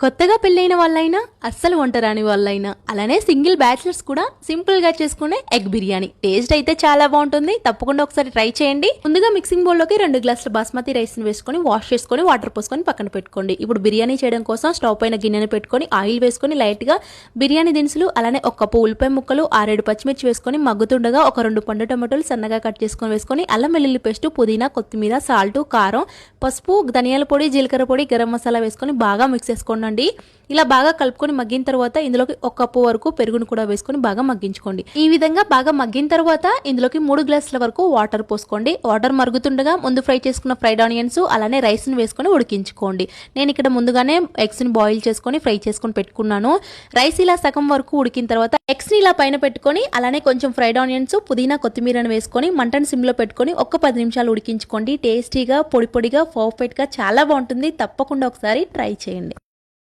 కొత్తగా పెళ్ళైన వాళ్ళైనా, అస్సలు వంట రాని వాళ్ళైనా, అలానే సింగిల్ బ్యాచిలర్స్ కూడా సింపుల్ గా చేసుకునే ఎగ్ బిర్యానీ టేస్ట్ అయితే చాలా బాగుంటుంది. తప్పకుండా ఒకసారి ట్రై చేయండి. ముందుగా మిక్సింగ్ బౌల్ లోకి 2 గ్లాసుల బాస్మతి రైస్ ని వేసుకొని వాష్ చేసుకొని వాటర్ పోసుకొని పక్కన పెట్టుకోండి. ఇప్పుడు బిర్యానీ చేయడం కోసం స్టవ్ పైన గిన్నెని పెట్టుకొని ఆయిల్ వేసుకొని లైట్ గా బిర్యానీ దినుసులు, అలానే ఒక కప్పు ఉల్లిపాయ ముక్కలు, 6-7 పచ్చిమిర్చి వేసుకొని మగ్గుతుండగా ఒక 2 పండు టమాటోలు సన్నగా కట్ చేసుకొని వేసుకొని అల్లం వెల్లుల్లి పేస్ట్, పుదీనా, కొత్తిమీర, సాల్ట్, కారం, పసుపు, ధనియాల పొడి, జీలకర్ర పొడి, గరం మసాలా వేసుకొని బాగా మిక్స్ చేసుకోండి. ఇలా బాగా కలుపుకొని మగ్గిన తర్వాత ఇందులోకి 1 కప్పు వరకు పెరుగును కూడా వేసుకొని బాగా మగ్గించుకోండి. ఈ విధంగా బాగా మగ్గిన తర్వాత ఇందులోకి 3 గ్లాసుల వరకు వాటర్ పోసుకోండి. వాటర్ మరుగుతుండగా ముందు ఫ్రై చేసుకున్న ఫ్రైడ్ ఆనియన్స్, అలానే రైస్ ని వేసుకొని ఉడికించుకోండి. నేను ఇక్కడ ముందుగానే ఎగ్స్ ని బాయిల్ చేసుకొని ఫ్రై చేసుకొని పెట్టుకున్నాను. రైస్ ఇలా సగం వరకు ఉడికిన తర్వాత ఎగ్స్ ని ఇలా పైన పెట్టుకొని అలానే కొంచెం ఫ్రైడ్ ఆనియన్స్, పుదీనా, కొత్తిమీరను వేసుకొని మంటను సిమ్ లో పెట్టుకొని 10 నిమిషాలు ఉడికించుకోండి. టేస్టీగా, పొడి పొడిగా, పర్ఫెక్ట్ గా చాలా బాగుంటుంది. తప్పకుండా ఒకసారి ట్రై చేయండి.